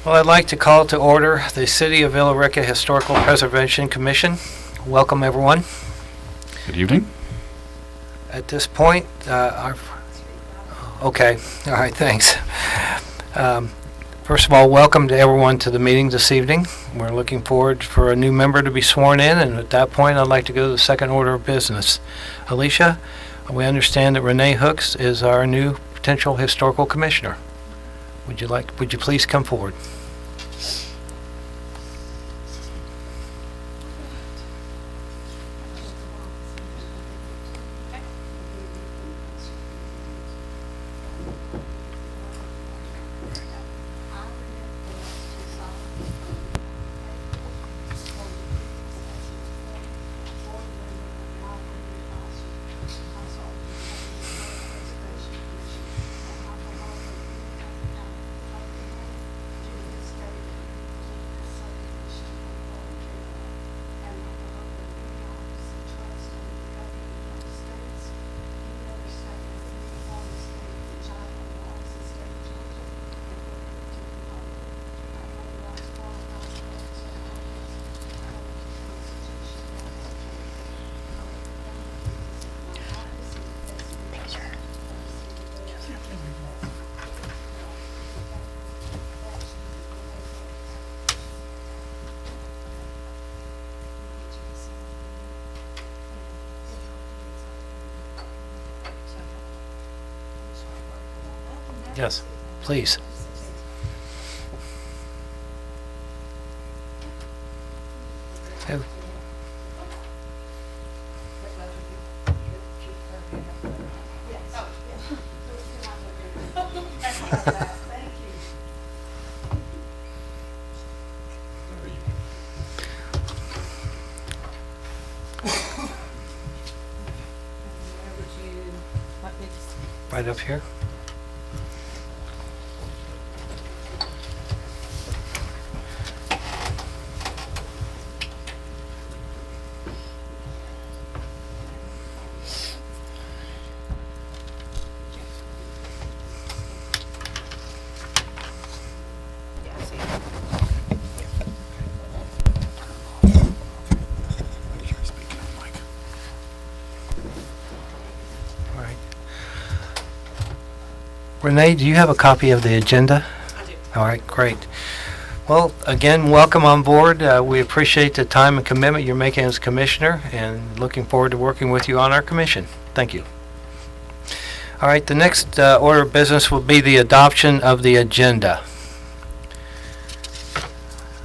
Well, I'd like to call to order the City of Villa Rica Historical Preservation Commission. Welcome, everyone. Good evening. At this point, okay, all right, thanks. First of all, welcome to everyone to the meeting this evening. We're looking forward for a new member to be sworn in, and at that point, I'd like to go to the second order of business. Alicia, we understand that Renee Hooks is our new potential historical commissioner. Would you please come forward? Yes, please. Oh. Right up here. All right. Renee, do you have a copy of the agenda? I do. All right, great. Well, again, welcome on board. We appreciate the time and commitment you're making as commissioner and looking forward to working with you on our commission. Thank you. All right, the next order of business will be the adoption of the agenda.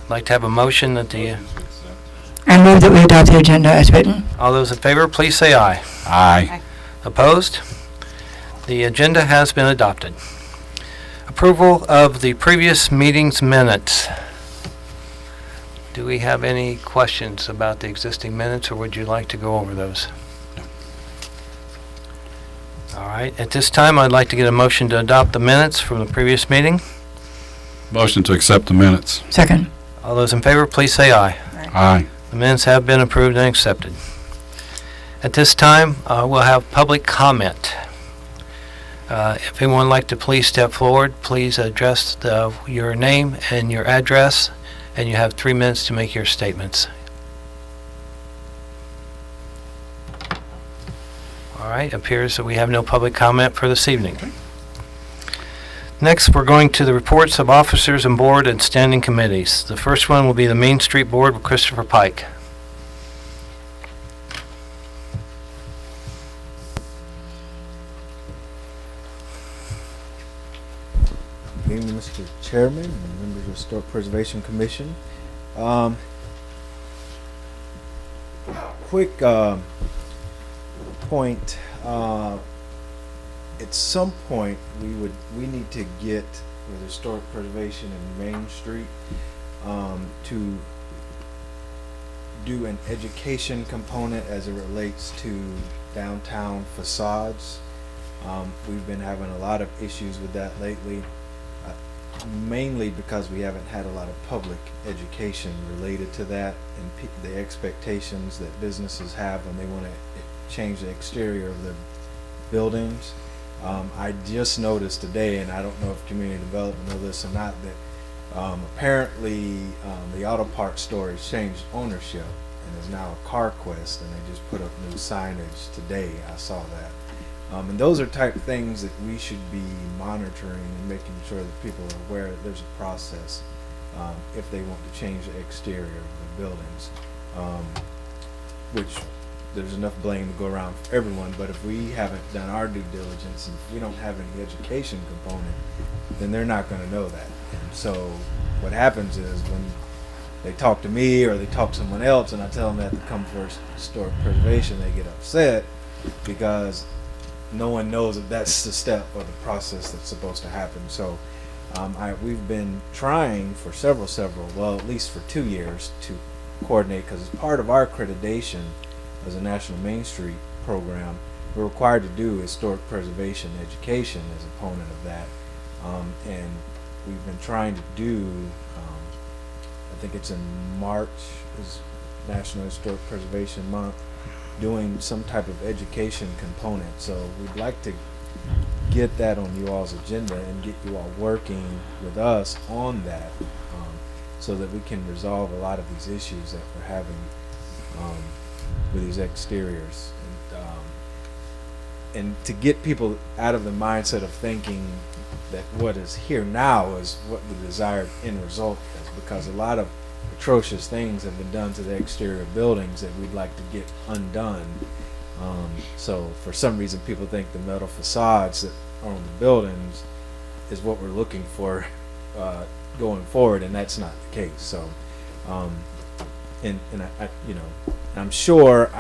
I'd like to have a motion that I move that we adopt the agenda as written. all those in favor, please say aye. Aye. Opposed? The agenda has been adopted. Approval of the previous meeting's minutes. Do we have any questions about the existing minutes, or would you like to go over those? All right, at this time, I'd like to get a motion to adopt the minutes from the previous meeting. Motion to accept the minutes. Second. All those in favor, please say aye. Aye. The minutes have been approved and accepted. At this time, we'll have public comment. If anyone would like to please step forward, please address your name and your address, and you have 3 minutes to make your statements. All right, appears that we have no public comment for this evening. Next, we're going to the reports of officers and board and standing committees. The first one will be the Main Street Board with Christopher Pike. Good evening, Mr. Chairman and members of the Historic Preservation Commission. Quick point. At some point, we need to get with Historic Preservation and Main Street to do an education component as it relates to downtown facades. We've been having a lot of issues with that lately. Mainly because we haven't had a lot of public education related to that, and the expectations that businesses have when they want to change the exterior of their buildings. I just noticed today, and I don't know if community development know this or not, that Apparently, the auto parts store has changed ownership and is now a CarQuest, and they just put up new signage today. I saw that. And those are type things that we should be monitoring and making sure that people are aware that there's a process if they want to change the exterior of the buildings, which there's enough blame to go around for everyone, but if we haven't done our due diligence and if we don't have any education component, then they're not going to know that. And so what happens is when they talk to me or they talk to someone else and I tell them that to come for historic preservation, they get upset because no one knows that that's the step or the process that's supposed to happen. So we've been trying for well, at least for 2 years to coordinate, because as part of our accreditation as a National Main Street program, we're required to do historic preservation education as a component of that. And we've been trying to do, I think it's in March is National Historic Preservation Month, doing some type of education component. So we'd like to get that on you all's agenda and get you all working with us on that, so that we can resolve a lot of these issues that we're having with these exteriors, and to get people out of the mindset of thinking that what is here now is what the desired end result is, because a lot of atrocious things have been done to the exterior of buildings that we'd like to get undone. So for some reason people think the metal facades that are on the buildings is what we're looking for going forward, and that's not the case. So and I you know, I'm sure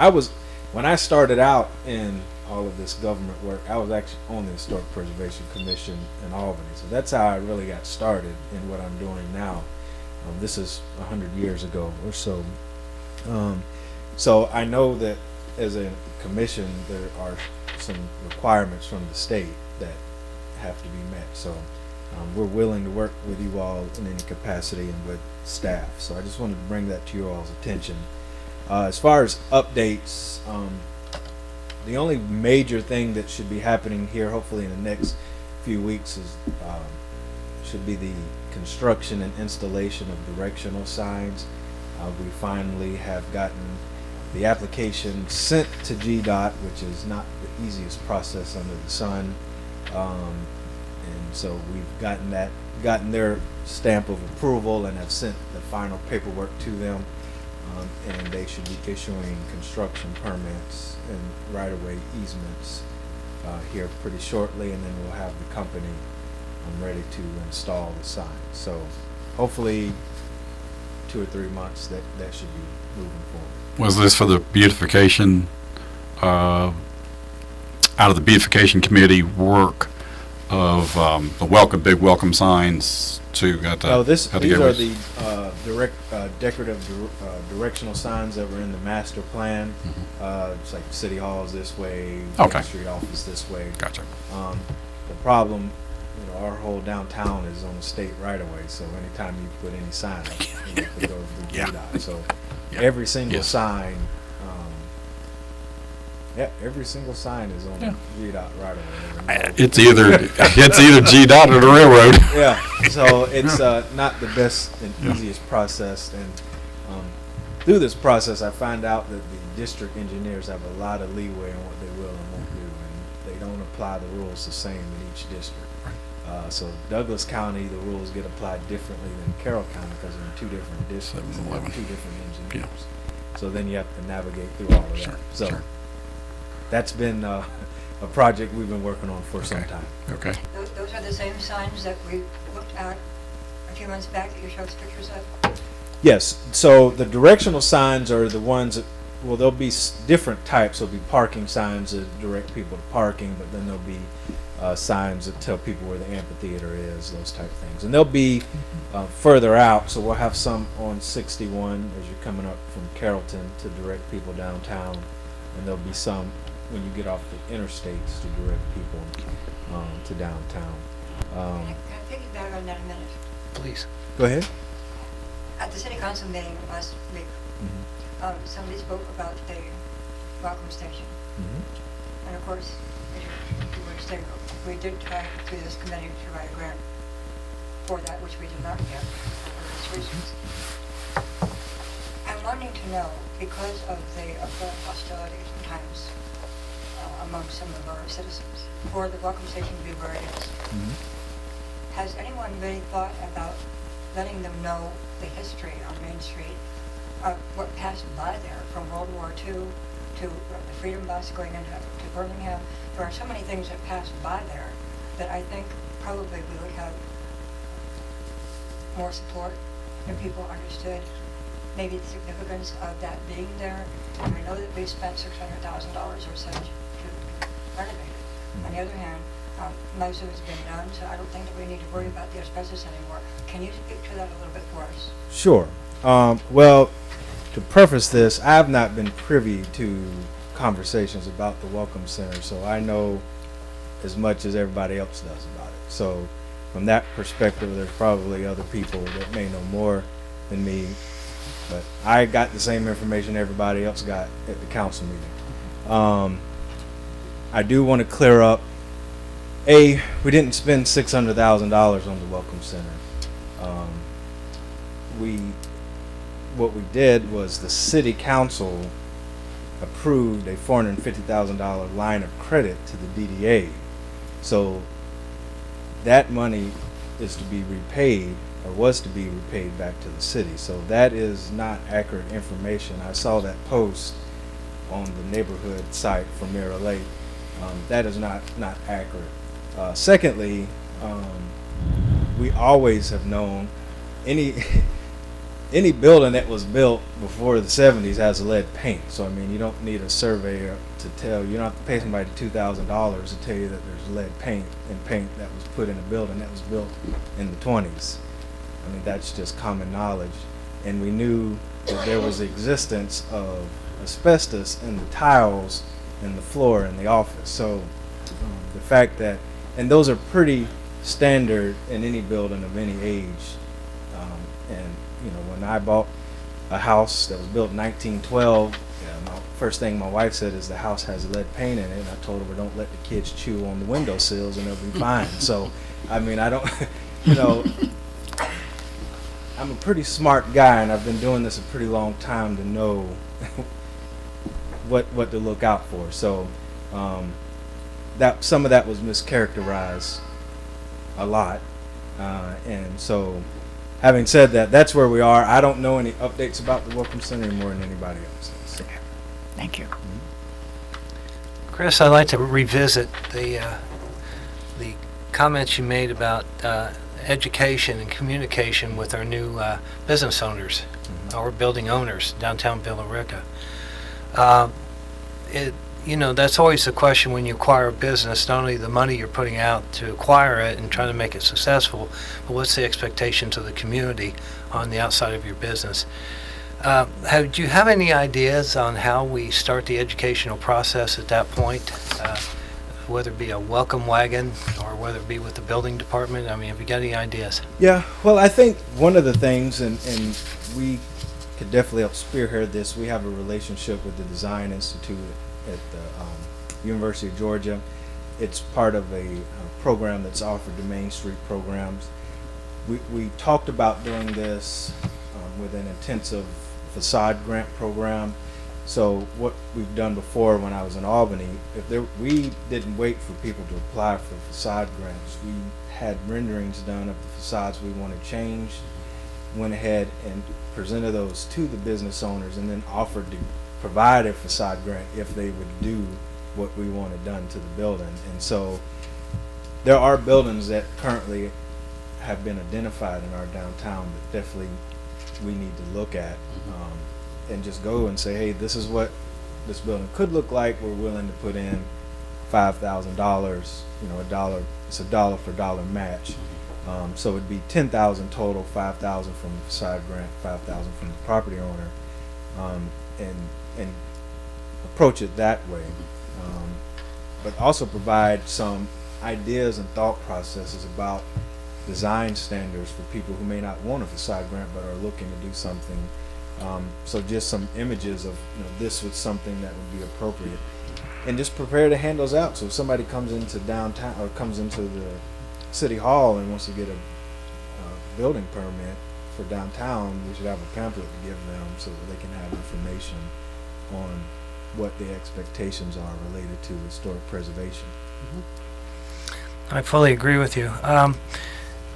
when I started out in all of this government work, I was actually on the Historic Preservation Commission in Albany. So that's how I really got started in what I'm doing now. This is 100 years ago or so. So I know that as a commission, there are some requirements from the state that have to be met. So we're willing to work with you all in any capacity and with staff. So I just wanted to bring that to your all's attention. As far as updates, the only major thing that should be happening here, hopefully in the next few weeks, is should be the construction and installation of directional signs. We finally have gotten the application sent to GDOT, which is not the easiest process under the sun, and so we've gotten their stamp of approval and have sent the final paperwork to them, and they should be issuing construction permits and right-of-way easements here pretty shortly, and then we'll have the company ready to install the signs. So hopefully 2 or 3 months that should be moving forward. Was this for the beautification, out of the beautification committee work of the big welcome signs to these are the decorative directional signs that were in the master plan. It's like City Hall is this way, Okay. Main Street office this way. Gotcha. The problem, our whole downtown is on the state right away, so anytime you put any sign up, you have to go through Yeah. GDOT. So Yeah. every single Yes. sign, every single sign is on Yeah. GDOT right away. It's either GDOT or the railroad. Yeah, so it's not the best and easiest process, and through this process I find out that the district engineers have a lot of leeway on what they will and won't do, and they don't apply the rules the same in each district. So Douglas County, the rules get applied differently than Carroll County because they're in 2 different districts and they have 2 different engineers. So then you have to navigate through all of that. So Sure. that's been a project we've been working on for some Okay. time. Okay. Those are the same signs that we looked at a few months back that you showed us pictures of? Yes, so the directional signs are the ones that, well, there'll be different types. There'll be parking signs that direct people to parking, but then there'll be signs that tell people where the amphitheater is, those type of things. And they'll be further out, so we'll have some on 61 as you're coming up from Carrollton to direct people downtown, and there'll be some when you get off the interstates to direct people to downtown. Can I piggyback on that a minute? Please. Go ahead. At the city council meeting last week, somebody spoke about the welcome station. And of course, as you were saying, we did try through this committee to write a grant for that which we did not get for various reasons. I'm wanting to know, because of the apparent hostility sometimes among some of our citizens, for the welcome station to be where it is, has anyone really thought about letting them know the history on Main Street of what passed by there from World War II to the Freedom Bus going into to Birmingham? There are so many things that passed by there that I think probably we would have more support if people understood maybe the significance of that being there. And we know that we spent $600,000 or so to renovate it. On the other hand, most of it's been done, so I don't think that we need to worry about the asbestos anymore. Can you speak to that a little bit for us? Sure. Well, to preface this, I have not been privy to conversations about the Welcome Center, so I know as much as everybody else does about it. So from that perspective, there's probably other people that may know more than me, but I got the same information everybody else got at the council meeting. I do want to clear up, we didn't spend $600,000 on the Welcome Center. What we did was the city council approved a $450,000 line of credit to the DDA. So that money is to be repaid, or was to be repaid back to the city. So that is not accurate information. I saw that post on the neighborhood site for Mirror Lake. That is not accurate. Secondly, we always have known any building that was built before the 70s has lead paint. So I mean, you don't need a surveyor to tell you. You don't have to pay somebody $2,000 to tell you that there's lead paint and paint that was put in a building that was built in the 20s. I mean, that's just common knowledge. And we knew that there was the existence of asbestos in the tiles and the floor in the office. So the fact that, and those are pretty standard in any building of any age. And you know, when I bought a house that was built in 1912, my first thing my wife said is the house has lead paint in it, and I told her, well, don't let the kids chew on the windowsills and they'll be fine. So, I mean, I don't, you know, I'm a pretty smart guy, and I've been doing this a pretty long time to know what to look out for. So, that some of that was mischaracterized a lot, and so. Having said that, that's where we are. I don't know any updates about the Welcome Center more than anybody else does. Thank you. Chris, I'd like to revisit the comments you made about education and communication with our new business owners, our building owners, downtown Villa Rica. You know, that's always the question when you acquire a business, not only the money you're putting out to acquire it and trying to make it successful, but what's the expectations of the community on the outside of your business. Do you have any ideas on how we start the educational process at that point, whether it be a welcome wagon or whether it be with the building department? I mean, have you got any ideas? Yeah, well, I think one of the things, and we could definitely help spearhead this, we have a relationship with the Design Institute at the University of Georgia. It's part of a program that's offered to Main Street programs. We talked about doing this with an intensive facade grant program. So what we've done before when I was in Albany, we didn't wait for people to apply for facade grants. We had renderings done of the facades we wanted changed, went ahead and presented those to the business owners, and then offered to provide a facade grant if they would do what we wanted done to the building. And so there are buildings that currently have been identified in our downtown that definitely we need to look at, and just go and say, hey, this is what this building could look like. We're willing to put in $5,000, you know, it's a dollar for dollar match. So it'd be $10,000 total, $5,000 from the facade grant, $5,000 from the property owner, and approach it that way, but also provide some ideas and thought processes about design standards for people who may not want a facade grant but are looking to do something. So just some images of, you know, this was something that would be appropriate, and just prepare to hand those out. So if somebody comes into downtown or comes into the city hall and wants to get a building permit for downtown, we should have a pamphlet to give them so that they can have information on what the expectations are related to historic preservation. I fully agree with you.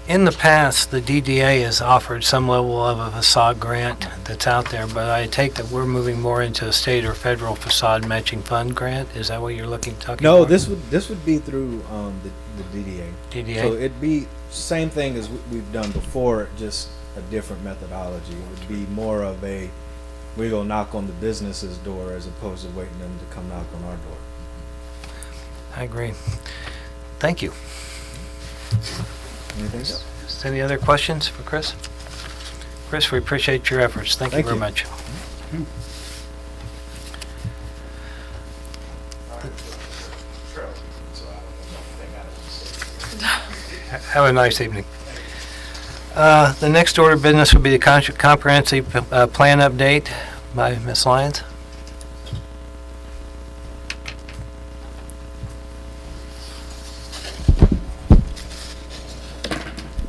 In the past, the DDA has offered some level of a facade grant that's out there, but I take that we're moving more into a state or federal facade matching fund grant. Is that what you're talking No, about? this would be through the DDA. DDA? So it'd be same thing as we've done before, just a different methodology. It would be more of a, we go knock on the business's door as opposed to waiting them to come knock on our door. I agree. Thank you. Anything else? Is there any other questions for Chris? Chris, we appreciate your efforts. Thank you Thank very you. much. Have a nice evening. The next order of business will be the comprehensive plan update by Ms. Lyons.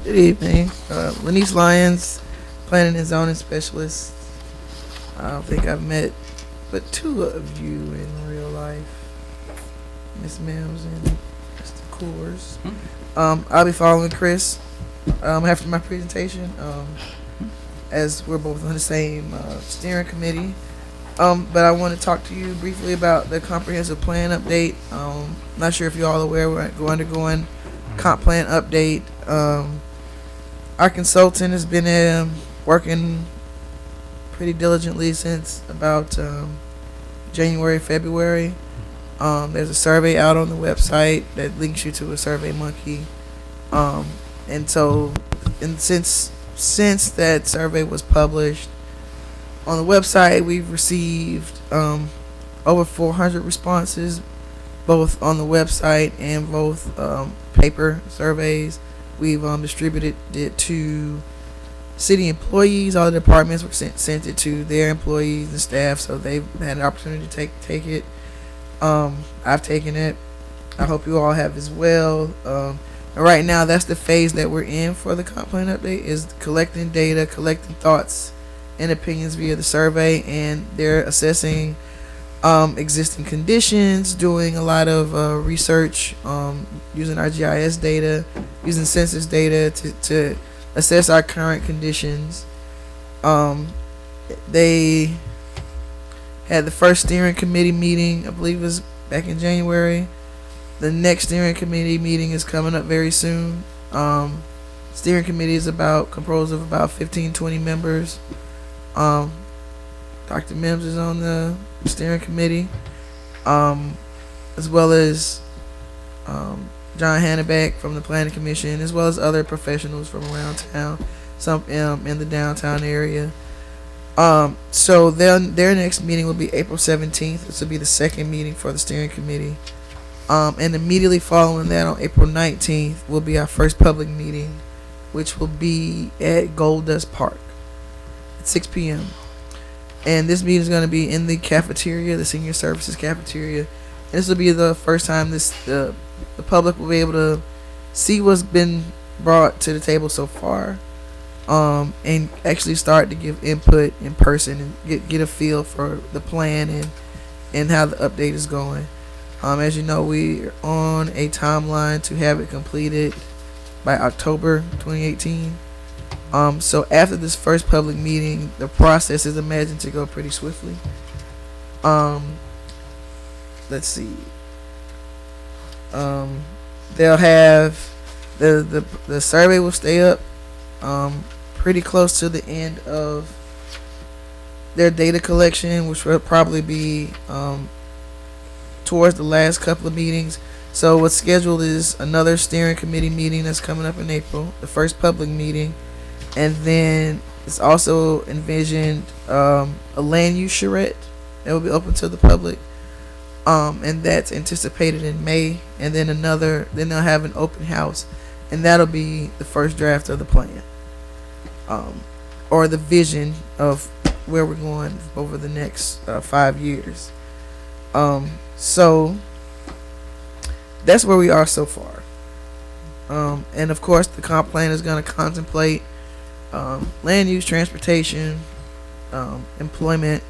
Good evening. Lanice Lyons, Planning and Zoning Specialist. I don't think I've met but two of you in real life, Miss Mills and Mr. Coors. I'll be following Chris after my presentation, as we're both on the same steering committee. But I want to talk to you briefly about the comprehensive plan update. Not sure if you're all aware we're undergoing comp plan update. Our consultant has been working pretty diligently since about January, February. There's a survey out on the website that links you to a Survey Monkey. And since that survey was published on the website, we've received over 400 responses, both on the website and both paper surveys. We've distributed it to city employees. All the departments were sent it to their employees and staff, so they've had an opportunity to take it. I've taken it. I hope you all have as well. And right now, that's the phase that we're in for the comp plan update, is collecting data, collecting thoughts and opinions via the survey, and they're assessing existing conditions, doing a lot of research, using our GIS data, using census data to assess our current conditions. They had the first steering committee meeting, I believe it was back in January. The next steering committee meeting is coming up very soon. Steering committee is composed of about 15-20 members. Dr. Mims is on the steering committee, as well as John Hannebeck from the Planning Commission, as well as other professionals from around town, some in the downtown area. So their next meeting will be April 17th. This will be the second meeting for the steering committee. And immediately following that, on April 19th, will be our first public meeting, which will be at Gold Dust Park at 6 p.m. And this meeting is going to be in the cafeteria, the senior services cafeteria. And this will be the first time the public will be able to see what's been brought to the table so far, and actually start to give input in person and get a feel for the plan and how the update is going. As you know, we're on a timeline to have it completed by October 2018. So after this first public meeting, the process is imagined to go pretty swiftly. Let's see. They'll have the survey will stay up pretty close to the end of their data collection, which will probably be towards the last couple of meetings. So what's scheduled is another steering committee meeting that's coming up in April, the first public meeting. And then it's also envisioned a land use charrette that will be open to the public, and that's anticipated in May. And then then they'll have an open house, and that'll be the first draft of the plan, or the vision of where we're going over the next 5 years. So that's where we are so far. And of course, the comp plan is going to contemplate land use, transportation, employment,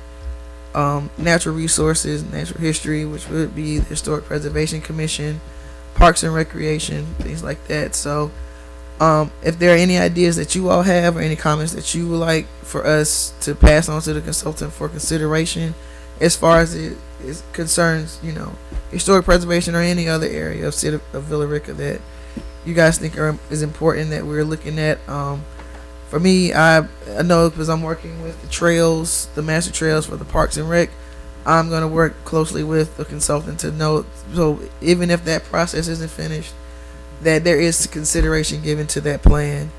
natural resources, natural history, which would be the Historic Preservation Commission, Parks and Recreation, things like that. So, if there are any ideas that you all have or any comments that you would like for us to pass on to the consultant for consideration, as far as it is concerns, historic preservation or any other area of city of Villa Rica that you guys think is important that we're looking at. For me, I know because I'm working with the trails, the master trails for the Parks and Rec, I'm going to work closely with the consultant to know, so even if that process isn't finished, that there is consideration given to that plan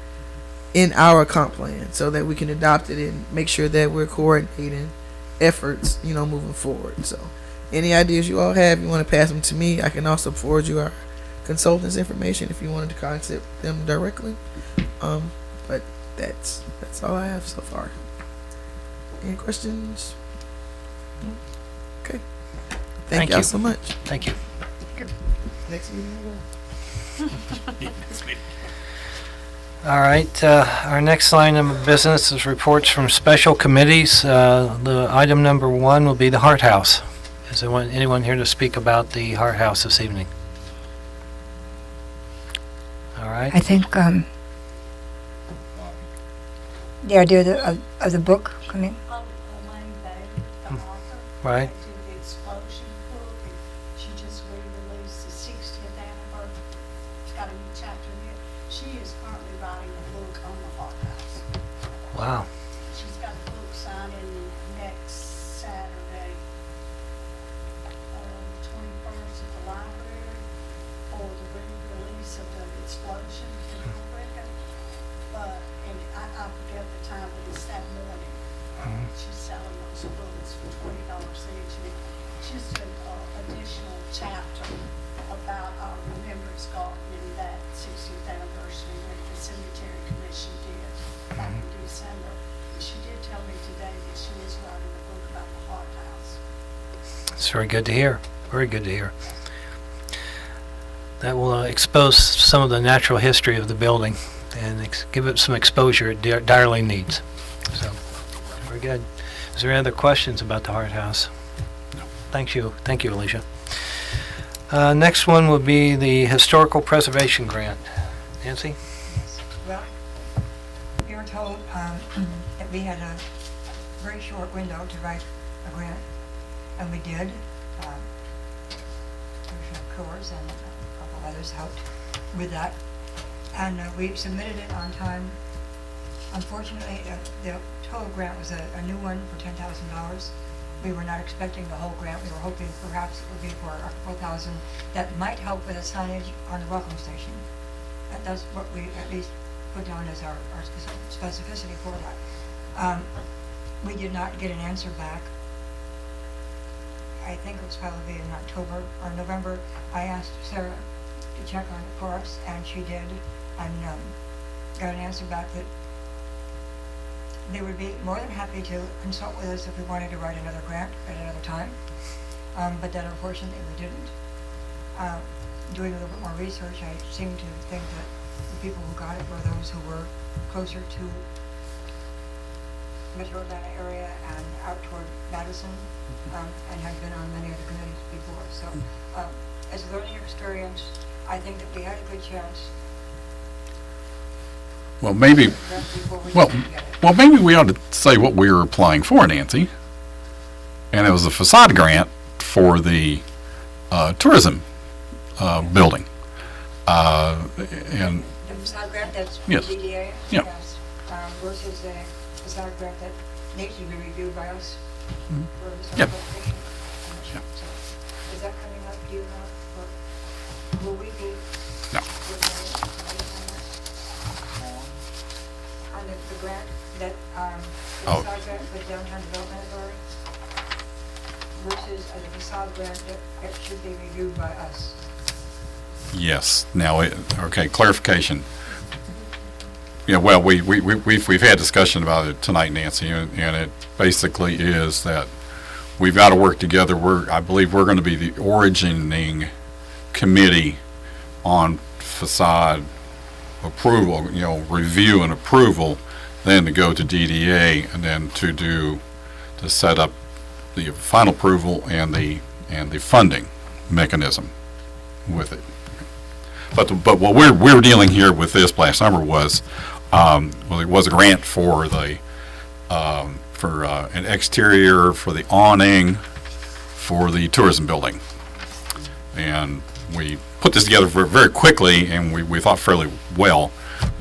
in our comp plan so that we can adopt it and make sure that we're coordinating efforts, moving forward. So any ideas you all have, you want to pass them to me. I can also forward you our consultants information if you wanted to contact them directly. But that's all I have so far. Any questions? Okay. Thank y'all you. so much. Thank you. Next meeting. All right, our next line of business is reports from special committees. The item number 1 will be the Hart House. Is there anyone here to speak about the Hart House this evening? All right. I think the idea of the book coming. Elaine Bay, the author. Right. That did the explosion book, and she just re-released the 60th anniversary. It's got a new chapter in it. She is currently writing a book on the Hart House. Wow. She's got the book signing next Saturday, 21st at the library for the re-release of the explosion in Rica. And I forget the time, but it's that morning. She's selling those books for $20 each. And it's just an additional chapter about our Remembrance Garden and that 60th anniversary that the Cemetery Commission did back in December. And she did tell me today that she is writing a book about the Hart House. It's very good to hear. Very good to hear. That will expose some of the natural history of the building and give it some exposure it direly needs. So, very good. Is there any other questions about the Hart House? No. Thank you, Alicia. Next one would be the Historical Preservation Grant. Nancy? Well, we were told that we had a very short window to write a grant, and we did. Commissioner Coors and a couple others helped with that, and we submitted it on time. Unfortunately, the total grant was a new one for $10,000. We were not expecting the whole grant. We were hoping perhaps it would be for $4,000 that might help with the signage on the welcome station. That's what we at least put down as our specificity for that. We did not get an answer back. I think it was probably in October or November. I asked Sarah to check on it for us, and she did, and got an answer back that they would be more than happy to consult with us if we wanted to write another grant at another time, but that unfortunately we didn't. Doing a little bit more research, I seem to think that the people who got it were those who were closer to Metro Atlanta area and out toward Madison, and had been on many of the committees before. So, as a learning experience, I think that we had a good chance. Well, maybe, Before we well, didn't get it. well, maybe we ought to say what we were applying for, Nancy. And it was a facade grant for the tourism building. And The facade grant that's Yes. DDA? Yeah. Yes. Versus a facade grant that needs to be reviewed by us for the Yep. certification. Yeah. So, is that coming up, do you know? Will we be? No. On the grant that, the Oh. facade grant for Downtown Development Authority versus the facade grant that should be reviewed by us. yes, now, okay, clarification. Yeah, well, we've had discussion about it tonight, Nancy, and it basically is that we've got to work together. I believe we're going to be the origining committee on facade approval, review and approval, then to go to DDA, and then to set up the final approval and the funding mechanism with it. But what we're dealing here with this last summer was, it was a grant for the for an exterior, for the awning, for the tourism building, and we put this together very quickly, and we thought fairly well,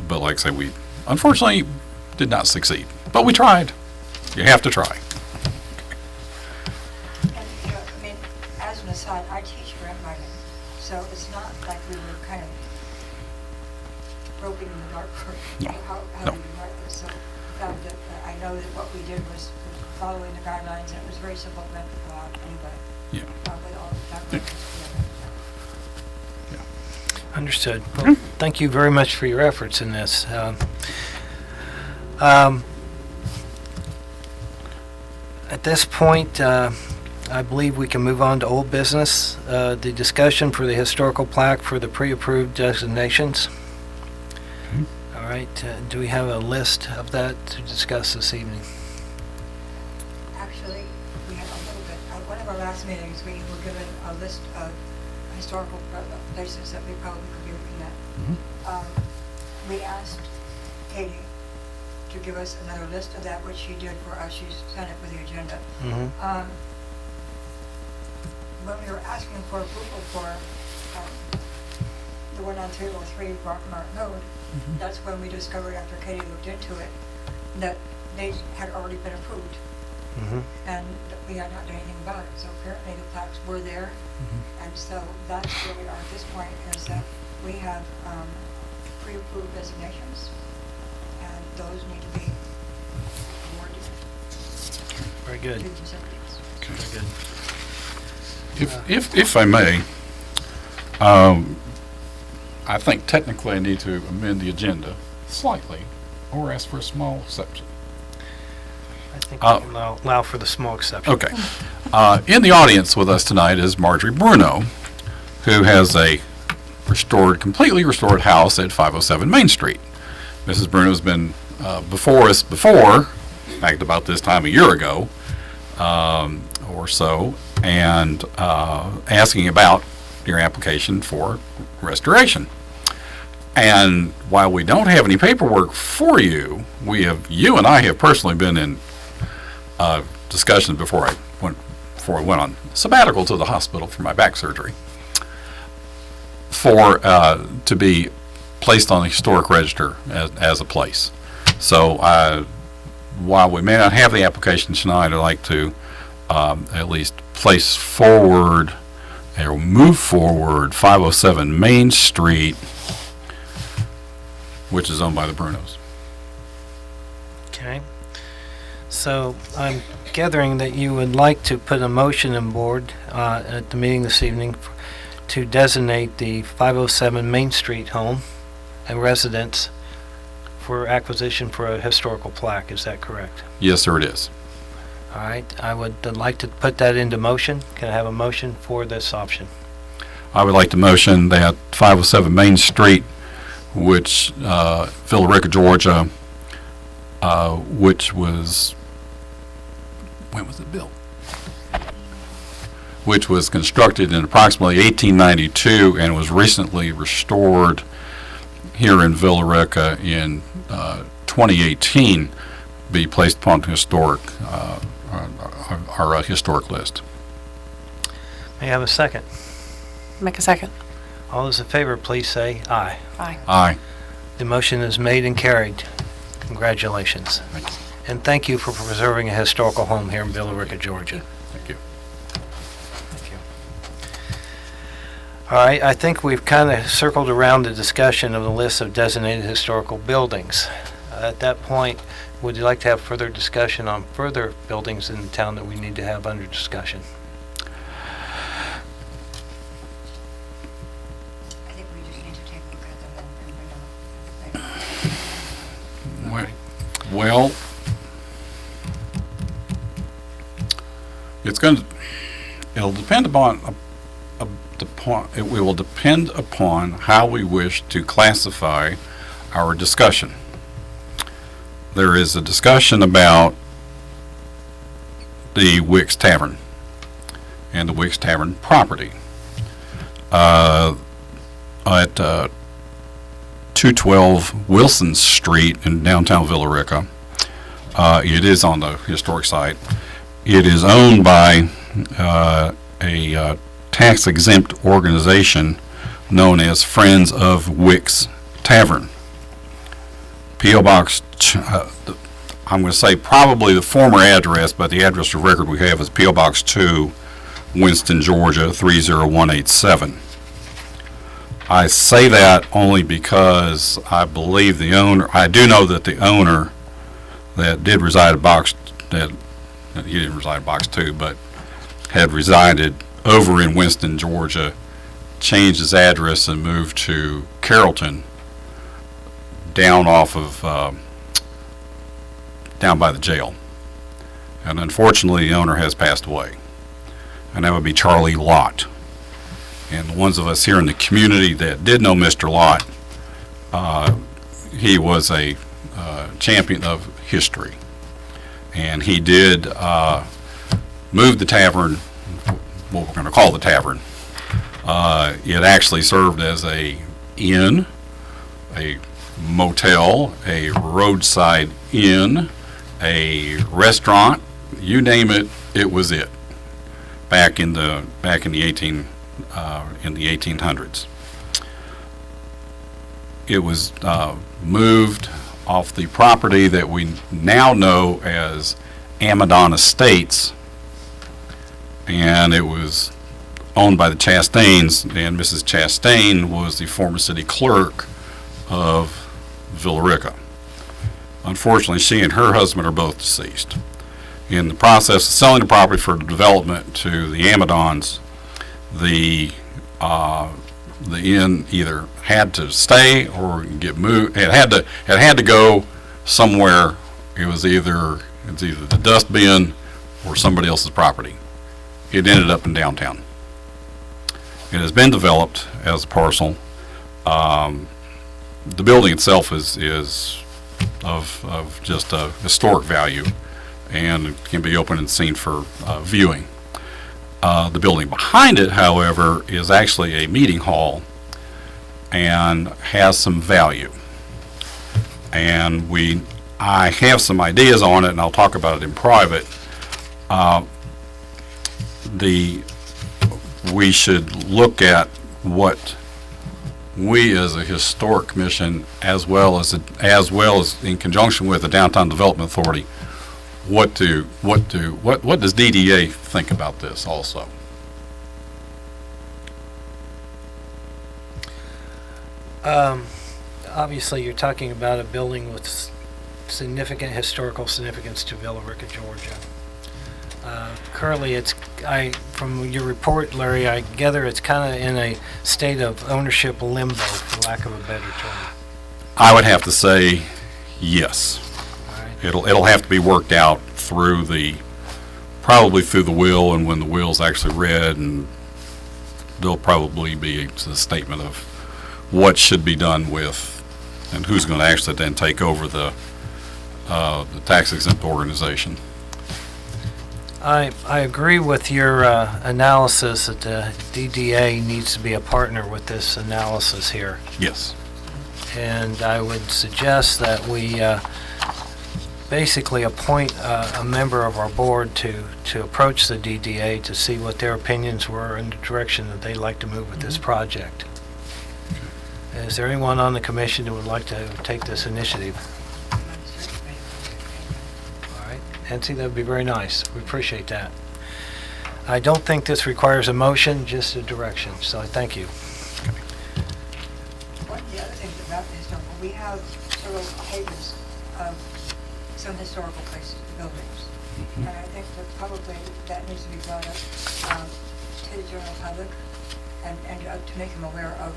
but like I say, we unfortunately did not succeed. But we tried. You have to try. And, I mean, as an aside, I teach grant writing, so it's not like we were kind of groping in the dark for No, how no. do we write this. So the fact that I know that what we did was following the guidelines, and it was very simple to fill out anyway, Yeah. with all the documents together. Understood. Well, thank you very much for your efforts in this. At this point, I believe we can move on to old business, the discussion for the historical plaque for the pre-approved designations. All right, do we have a list of that to discuss this evening? Actually, we had a little bit, at one of our last meetings, we were given a list of historical places that we probably could be looking at. We asked Katie to give us another list of that, which she did for us. She sent it with the agenda. When we were asking for approval for the one on 303 Rockmart Road, that's when we discovered, after Katie looked into it, that they had already been approved. And that we had not done anything about it. So apparently the plaques were there, and so that's where we are at this point, is that we have pre-approved designations, and those need to be awarded Very to good. the recipients. Very good. If I may, I think technically I need to amend the agenda slightly, or ask for a small exception. I think we can allow for the small exception. Okay. In the audience with us tonight is Marjorie Bruno, who has a completely restored house at 507 Main Street. Mrs. Bruno's been before us before, in fact, about this time a year ago or so, and asking about your application for restoration. And while we don't have any paperwork for you, you and I have personally been in discussions before I went on sabbatical to the hospital for my back surgery, to be placed on the historic register as a place. So while we may not have the application tonight, I'd like to at least place forward or move forward 507 Main Street, which is owned by the Brunos. Okay. So I'm gathering that you would like to put a motion on board at the meeting this evening to designate the 507 Main Street home and residence for acquisition for a historical plaque. Is that correct? Yes, sir, it is. All right. I would like to put that into motion. Can I have a motion for this option? I would like to motion that 507 Main Street, which Villa Rica, Georgia, which was, when was it built? Which was constructed in approximately 1892 and was recently restored here in Villa Rica in 2018, be placed upon the historic, our historic list. May I have a second? Make a second. All those in favor, please say aye. Aye. Aye. The motion is made and carried. Congratulations. Thank you. And thank you for preserving a historical home here in Villa Rica, Georgia. Thank you. Thank you. All right, I think we've kind of circled around the discussion of the list of designated historical buildings. At that point, would you like to have further discussion on further buildings in the town that we need to have under discussion? I think we just need to take a look at them and bring them up. Well, it'll depend upon will depend upon how we wish to classify our discussion. There is a discussion about the Wicks Tavern and the Wicks Tavern property. At 212 Wilson Street in downtown Villa Rica. It is on the historic site. It is owned by a tax-exempt organization known as Friends of Wicks Tavern. P.O. Box, I'm going to say probably the former address, but the address of record we have is P.O. Box 2, Winston, Georgia, 30187. I say that only because I believe the owner, I do know that the owner that did reside at Box, that he didn't reside at Box 2, but had resided over in Winston, Georgia, changed his address and moved to Carrollton, down off of, down by the jail. And unfortunately, the owner has passed away. And that would be Charlie Lott. And the ones of us here in the community that did know Mr. Lott, he was a champion of history. And he did move the tavern, what we're going to call the tavern. It actually served as a inn, a motel, a roadside inn, a restaurant, you name it, it was it. Back in the 1800s. It was moved off the property that we now know as Amadon Estates, and it was owned by the Chastains, and Mrs. Chastain was the former city clerk of Villa Rica. Unfortunately, she and her husband are both deceased. In the process of selling the property for development to the Amadons, the inn either had to stay or get moved. It had to go somewhere. It was either the dust bin or somebody else's property. It ended up in downtown. It has been developed as a parcel. The building itself is of just a historic value, and it can be open and seen for viewing. The building behind it, however, is actually a meeting hall and has some value. And I have some ideas on it, and I'll talk about it in private. We should look at what we as a historic commission, as well as in conjunction with the Downtown Development Authority, what does DDA think about this also? Obviously, you're talking about a building with significant historical significance to Villa Rica, Georgia. Currently, from your report, Larry, I gather it's kind of in a state of ownership limbo, for lack of a better term. I would have to say yes. All right. It'll have to be worked out probably through the will, and when the will's actually read, and there'll probably be a statement of what should be done with, and who's going to actually then take over the tax-exempt organization. I agree with your analysis that the DDA needs to be a partner with this analysis here. Yes. And I would suggest that we basically appoint a member of our board to approach the DDA to see what their opinions were in the direction that they'd like to move with this project. Is there anyone on the commission who would like to take this initiative? All right, Nancy, that would be very nice. We appreciate that. I don't think this requires a motion, just a direction, so I thank you. One of the other things about the historical, we have several pages of some historical places, buildings. And I think that probably that needs to be brought up to the general public and to make them aware of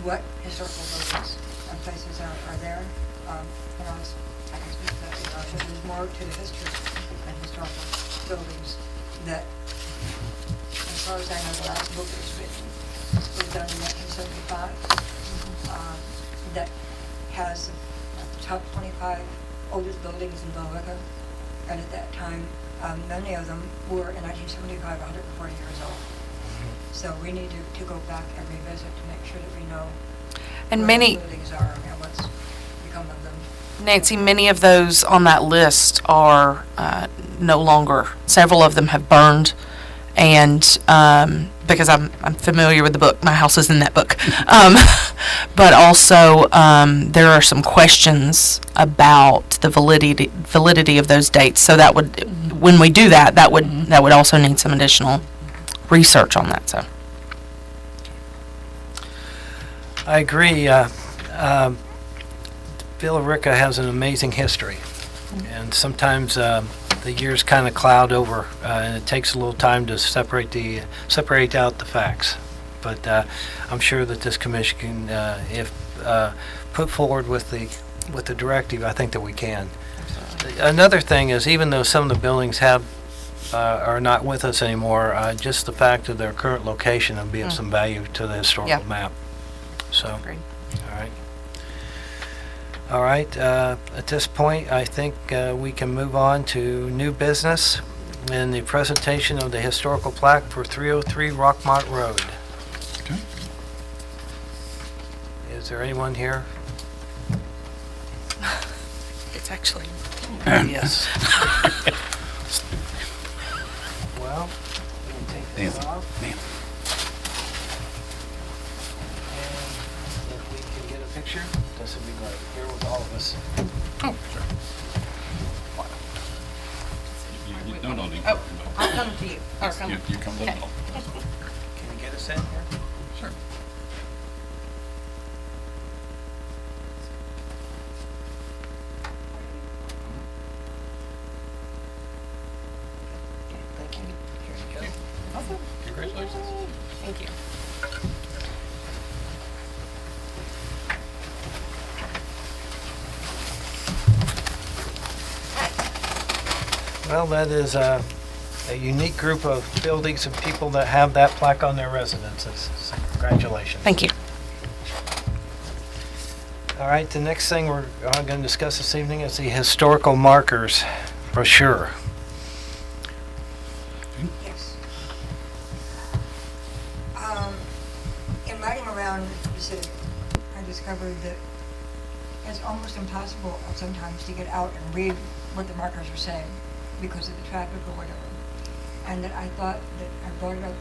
what historical buildings and places are there. I can speak to that, so there's more to the history and historical buildings that, as far as I know, the last book was written was done in 1975 that has the top 25 oldest buildings in Billerica. And at that time, many of them were in 1975, 140 years old. So we need to go back and revisit to make sure that we know And where many, the buildings are and what's become of them. Nancy, many of those on that list are no longer, several of them have burned. And because I'm familiar with the book, my house is in that book. But also, there are some questions about the validity of those dates. So that would, when we do that, that would also need some additional research on that. So I agree. Billerica has an amazing history, and sometimes the years kind of cloud over, and it takes a little time to separate out the facts. But I'm sure that this commission can, if put forward with the directive, I think that we can. Another thing is, even though some of the buildings are not with us anymore, just the fact of their current location will be of some value to the historical map. So, Agreed. all right. All right, at this point, I think we can move on to new business and the presentation of the historical plaque for 303 Rockmont Road. Okay. Is there anyone here? It's actually. Yes. Well, we can take this Nancy, off. Nancy. And if we can get a picture, this would be great. Here with all of us. Oh, sure. No need. Oh, I'll come to you. Or come. You come to the middle. Can you get us in here? Sure. Thank you. Here you go. Congratulations. Thank you. Well, that is a unique group of buildings and people that have that plaque on their residences. So congratulations. Thank you. All right, the next thing we're going to discuss this evening is the historical markers brochure. Yes. In riding around the city, I discovered that it's almost impossible sometimes to get out and read what the markers are saying because of the traffic or whatever. And that I thought that I brought it up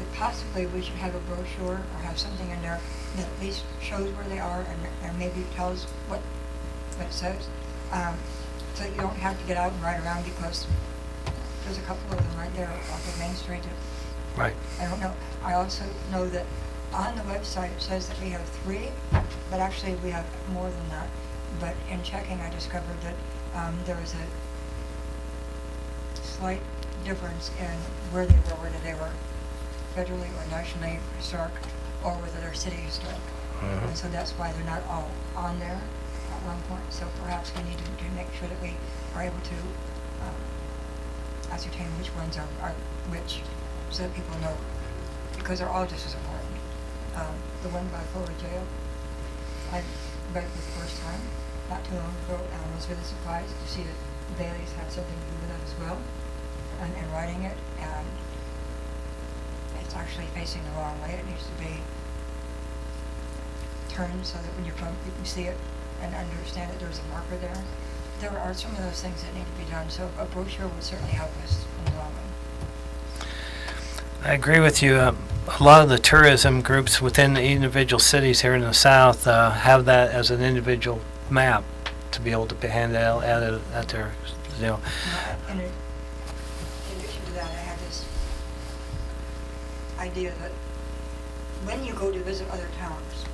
that possibly we should have a brochure or have something in there that at least shows where they are and maybe tells what it says. So that you don't have to get out and ride around because there's a couple of them right there off of Main Street. Right. I don't know. I also know that on the website it says that we have 3, but actually we have more than that. But in checking, I discovered that there was a slight difference in where they were, whether they were federally or nationally historic, or whether they're city historic. And so that's why they're not all on there at one point. So perhaps we need to make sure that we are able to ascertain which ones are which, so that people know, because they're all just as important. The one by Florida Jail, I read for the first time not too long ago, and I was really surprised to see that Bailey's had something to do with that as well, and writing it, and it's actually facing the wrong way. It needs to be turned so that when you're drunk, you can see it and understand that there's a marker there. There are some of those things that need to be done, so a brochure would certainly help us in the long run. I agree with you. A lot of the tourism groups within the individual cities here in the South have that as an individual map to be able to hand out at their, you know. In addition to that, I had this idea that when you go to visit other towns,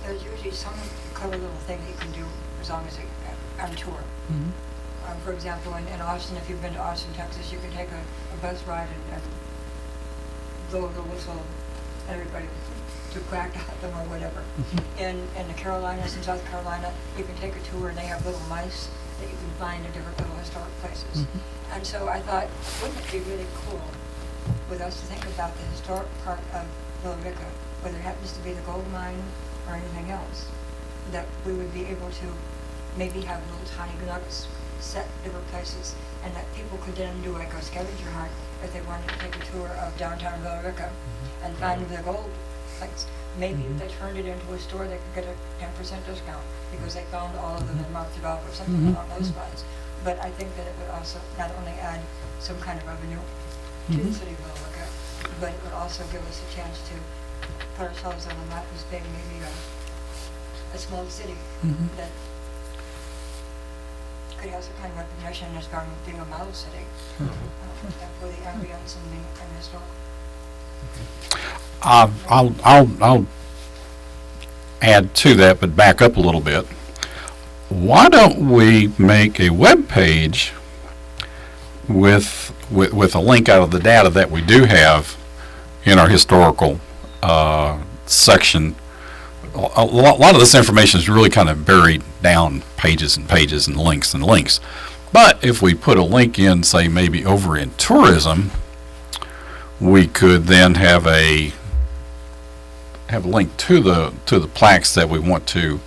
there's usually some clever little thing that you can do as long as you're on tour. For example, in Austin, if you've been to Austin, Texas, you can take a bus ride and blow the whistle at everybody to quack at them or whatever. In the Carolinas and South Carolina, you can take a tour and they have little mice that you can find in different little historic places. And so I thought, wouldn't it be really cool with us to think about the historic part of Billerica, whether it happens to be the gold mine or anything else, that we would be able to maybe have little tiny nuggets set different places, and that people could then do like a scavenger hunt if they wanted to take a tour of downtown Billerica and find the gold plates. Maybe if they turned it into a store, they could get a 10% discount because they found all of them in Mount Develop or something along those lines. But I think that it would also not only add some kind of revenue to the city of Billerica, but it would also give us a chance to put ourselves on the map as being maybe a small city that could have some kind of recognition as being a model city for the ambience and historical. I'll add to that, but back up a little bit. Why don't we make a web page with a link out of the data that we do have in our historical section? A lot of this information is really kind of buried down pages and pages and links and links. But if we put a link in, say maybe over in tourism, we could then have a link to the plaques that we want to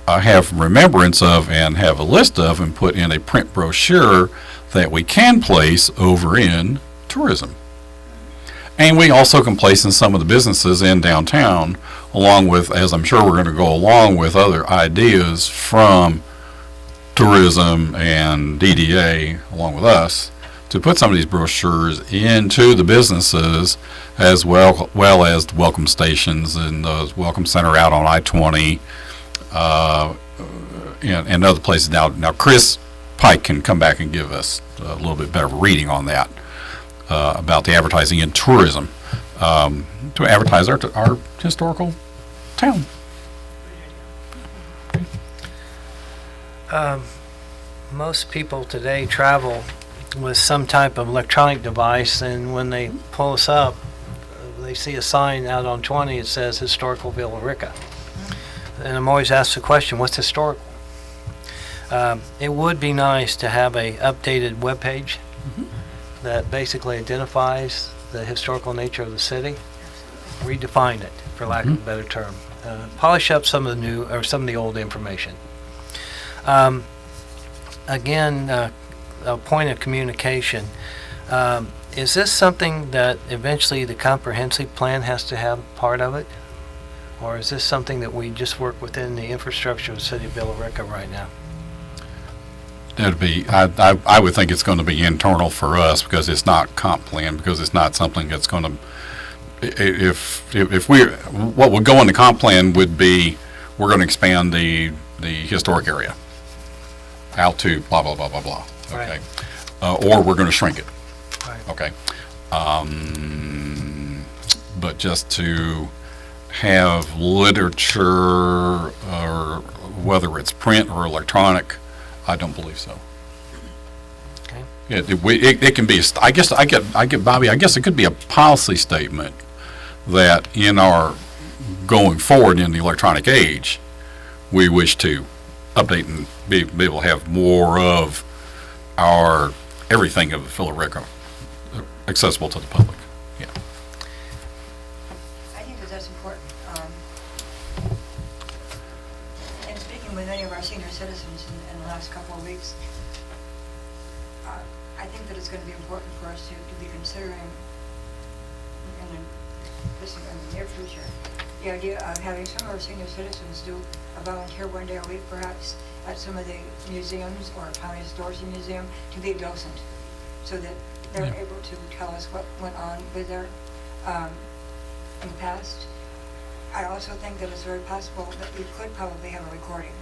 have remembrance of and have a list of, and put in a print brochure that we can place over in tourism. And we also can place in some of the businesses in downtown, along with, as I'm sure we're going to go along with other ideas from tourism and DDA, along with us, to put some of these brochures into the businesses, as well as the welcome stations and the welcome center out on I-20 and other places. Now Chris Pike can come back and give us a little bit better reading on that, about the advertising in tourism, to advertise our historical town. Most people today travel with some type of electronic device, and when they pull us up, they see a sign out on 20, it says Historical Billerica. And I'm always asked the question, what's historical? It would be nice to have a updated webpage that basically identifies the historical nature of the city, redefine it, for lack of a better term, polish up some of the new or some of the old information. Again, a point of communication. Is this something that eventually the comprehensive plan has to have part of it? Or is this something that we just work within the infrastructure of the city of Billerica right now? It'd be, I would think it's going to be internal for us, because it's not comp plan, because it's not something that's going to, if we, what would go in the comp plan would be, we're going to expand the historic area out to blah, blah, blah, blah, blah. Okay. Right. Or we're going to shrink it. Right. Okay. But just to have literature, or whether it's print or electronic, I don't believe so. Okay. It can be, I get Bobby, I guess it could be a policy statement that in our going forward in the electronic age, we wish to update and be able to have more of our everything of Billerica accessible to the public. Yeah. I think that that's important. And speaking with many of our senior citizens in the last couple of weeks, I think that it's going to be important for us to be considering in the near future the idea of having some of our senior citizens do a volunteer one day a week perhaps at some of the museums or county historical museum to be a docent, so that they're able to tell us what went on with their in the past. I also think that it's very possible that we could probably have a recording,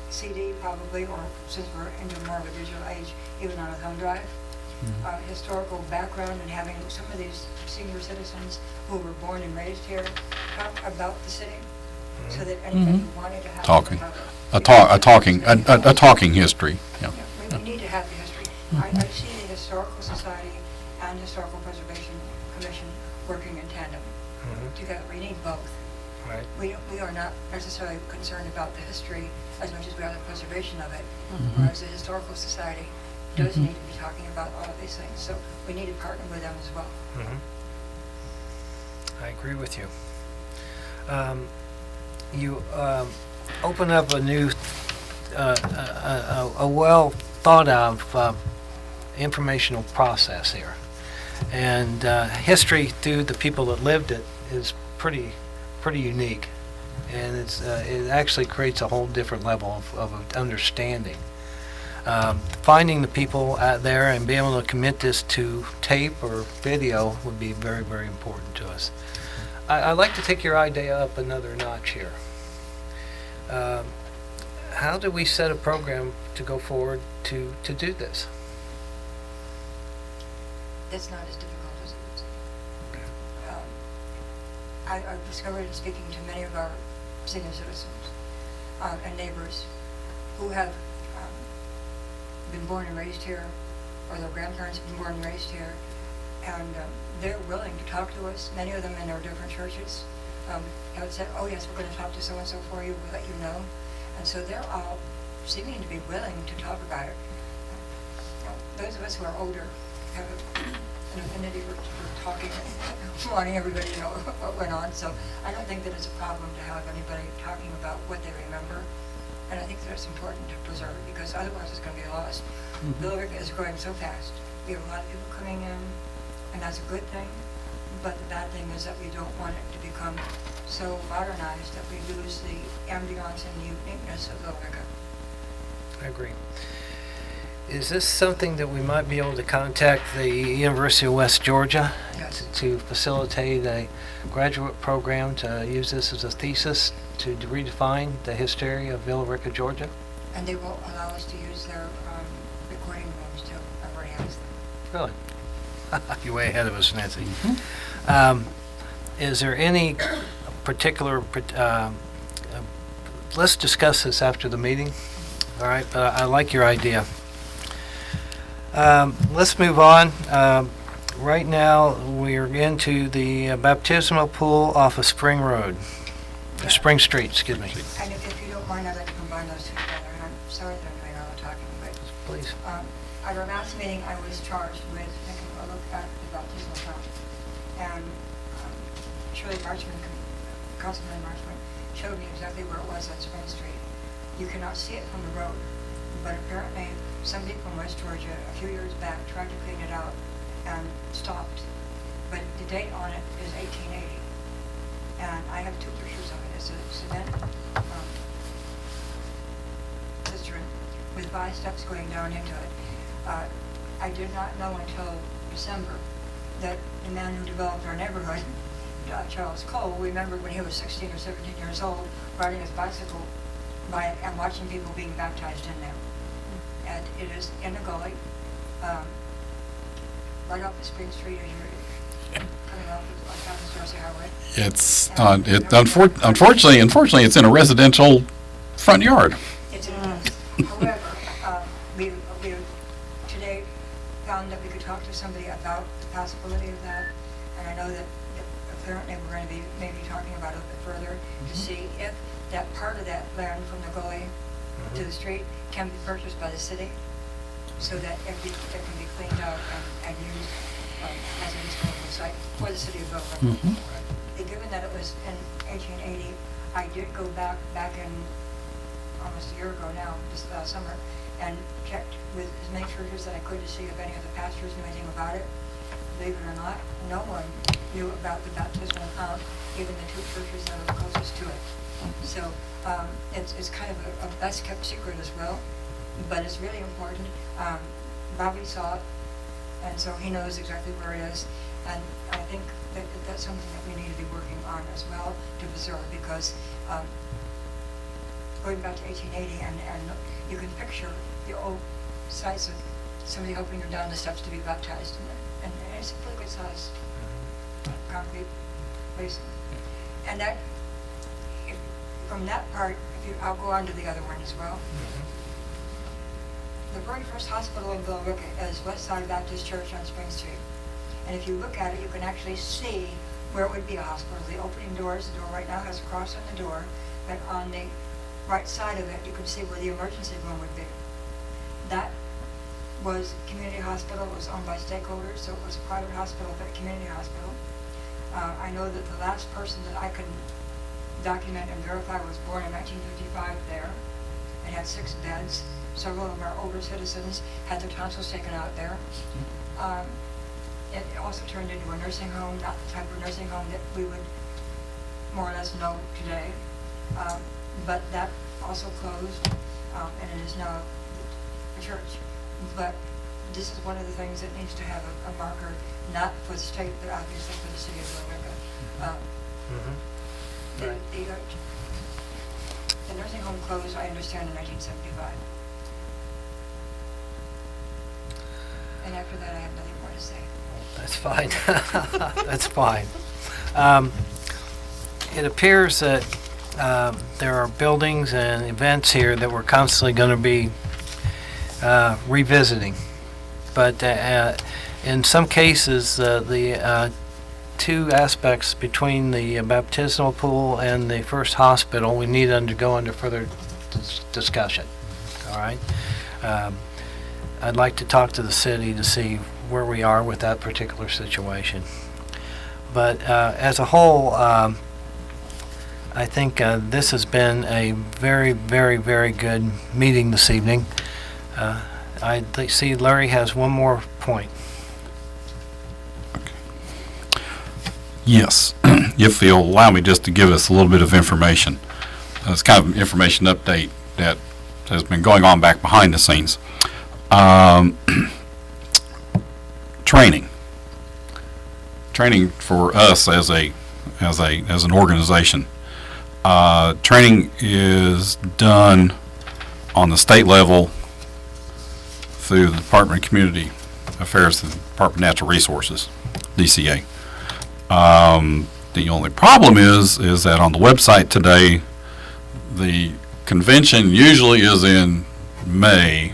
CD probably, or since we're into more of a digital age, even on a thumb drive, historical background, and having some of these senior citizens who were born and raised here talk about the city, so that anybody who wanted to have Talking. a talking history. Yeah. We need to have the history. I see the Historical Society and Historical Preservation Commission working in tandem together. We need both. Right. We are not necessarily concerned about the history as much as we are the preservation of it, whereas the Historical Society does need to be talking about all of these things. So we need to partner with them as well. I agree with you. You open up a new, a well thought of informational process here. And history through the people that lived it is pretty unique. And it actually creates a whole different level of understanding. Finding the people out there and being able to commit this to tape or video would be very, very important to us. I'd like to take your idea up another notch here. How do we set a program to go forward to do this? It's not as difficult as it looks. I've discovered in speaking to many of our senior citizens and neighbors who have been born and raised here, or their grandparents have been born and raised here, and they're willing to talk to us. Many of them in their different churches have said, oh yes, we're going to talk to so-and-so for you, we'll let you know. And so they're all seeming to be willing to talk about it. Those of us who are older have an affinity for talking and wanting everybody to know what went on. So I don't think that it's a problem to have anybody talking about what they remember. And I think that it's important to preserve, because otherwise it's going to be lost. Billerica is growing so fast. We have a lot of people coming in, and that's a good thing. But the bad thing is that we don't want it to become so modernized that we lose the ambiance and uniqueness of Billerica. I agree. Is this something that we might be able to contact the University of West Georgia Yes. to facilitate a graduate program to use this as a thesis to redefine the history of Billerica, Georgia? And they will allow us to use their recording rooms too. I've already asked them. Really? You're way ahead of us, Nancy. Is there any particular, let's discuss this after the meeting, all right? But I like your idea. Let's move on. Right now, we're into the baptismal pool off of Spring Road, Spring Street, excuse me. And if you don't mind, I'd like to combine those two together. And I'm sorry that I'm doing all the talking, but Please. at our last meeting, I was charged with taking a look at the baptismal font. And Shirley Marchman, Councilman Marchman, showed me exactly where it was on Spring Street. You cannot see it from the road, but apparently somebody from West Georgia a few years back tried to clean it out and stopped. But the date on it is 1880. And I have two pictures of it. It's a cement cistern with 5 steps going down into it. I did not know until December that the man who developed our neighborhood, Charles Cole, remembered when he was 16 or 17 years old, riding his bicycle by it and watching people being baptized in there. And it is in a gully, right off the Spring Street as you're coming off of South Jersey Highway. It's, unfortunately, it's in a residential front yard. It's in place. However, we today found that we could talk to somebody about the possibility of that, and I know that apparently we're going to be maybe talking about it a bit further to see if that part of that land from the gully to the street can be purchased by the city, so that it can be cleaned out and used as an historical site for the city of Billerica. Given that it was in 1880, I did go back in almost a year ago now, this last summer, and checked with as many churches that I could to see if any of the pastors knew anything about it. Believe it or not, no one knew about the baptismal fount, even the 2 churches that are closest to it. So it's kind of a best kept secret as well, but it's really important. Bobby saw it, and so he knows exactly where it is, and I think that that's something that we need to be working on as well to preserve, because going back to 1880, and you can picture the old sites of somebody helping you down the steps to be baptized in it, and it's a pretty good size concrete basin. And that, from that part, I'll go on to the other one as well. The very first hospital in Billerica is Westside Baptist Church on Spring Street. And if you look at it, you can actually see where it would be a hospital. The opening doors, the door right now has a cross on the door, but on the right side of it, you can see where the emergency room would be. That was community hospital. It was owned by stakeholders, so it was a private hospital, but a community hospital. I know that the last person that I can document and verify was born in 1955 there and had 6 beds. Several of our older citizens had their tonsils taken out there. It also turned into a nursing home, not the type of nursing home that we would more or less know today. But that also closed, and it is now a church. But this is one of the things that needs to have a marker, not for the state, but obviously for the city of Billerica. Right. The nursing home closed, I understand, in 1975. And after that, I have nothing more to say. That's fine. That's fine. It appears that there are buildings and events here that we're constantly going to be revisiting. But in some cases, the two aspects between the baptismal pool and the first hospital, we need to go under further discussion. All right? I'd like to talk to the city to see where we are with that particular situation. But as a whole, I think this has been a very, very, very good meeting this evening. I see Larry has one more point. Yes, if you'll allow me just to give us a little bit of information. It's kind of an information update that has been going on back behind the scenes. Training for us as an organization. Training is done on the state level through the Department of Community Affairs, the Department of Natural Resources, DCA. The only problem is that on the website today, the convention usually is in May,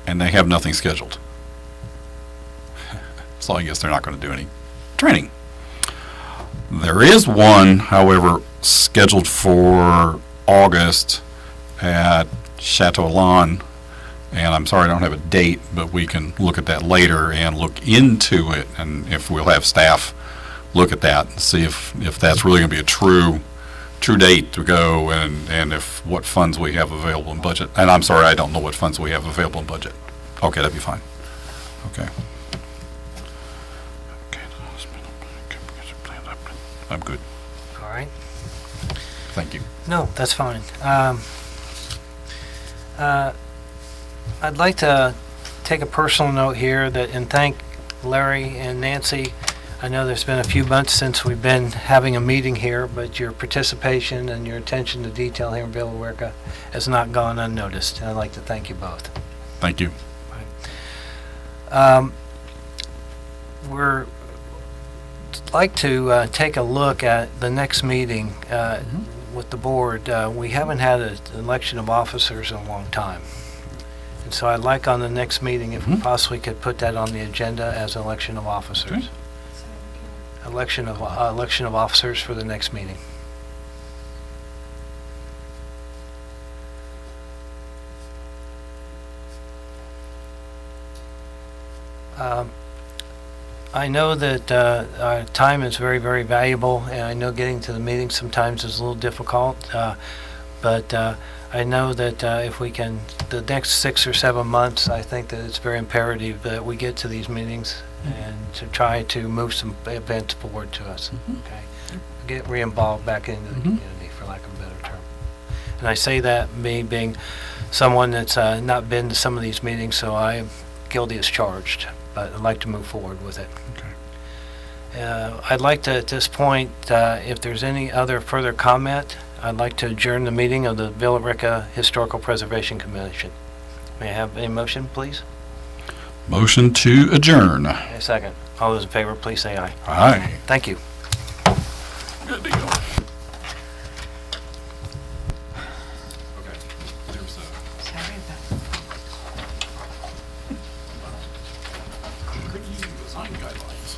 and they have nothing scheduled. So I guess they're not going to do any training. There is one, however, scheduled for August at Chateau Lawn, and I'm sorry I don't have a date, but we can look at that later and look into it, and if we'll have staff look at that and see if that's really going to be a true date to go, and if what funds we have available in budget. And I'm sorry, I don't know what funds we have available in budget. Okay, that'd be fine. Okay. I'm good. All right? Thank you. No, that's fine. I'd like to take a personal note here and thank Larry and Nancy. I know there's been a few months since we've been having a meeting here, but your participation and your attention to detail here in Billerica has not gone unnoticed. And I'd like to thank you both. Thank you. We're like to take a look at the next meeting with the board. We haven't had an election of officers in a long time. And so I'd like on the next meeting, if we possibly could put that on the agenda as election of officers. Okay. Election of officers for the next meeting. I know that our time is very, very valuable, and I know getting to the meeting sometimes is a little difficult, but I know that if we can, the next 6 or 7 months, I think that it's very imperative that we get to these meetings and to try to move some events forward to us. Okay, get re-involved back into the community, for lack of a better term. And I say that me being someone that's not been to some of these meetings, so I am guilty as charged. But I'd like to move forward with it. Okay. I'd like to, at this point, if there's any other further comment, I'd like to adjourn the meeting of the Billerica Historical Preservation Commission. May I have a motion, please? Motion to adjourn. A second. All those in favor, please say aye. Aye. Thank you. Good deal. Okay. There's Sorry about design guidelines.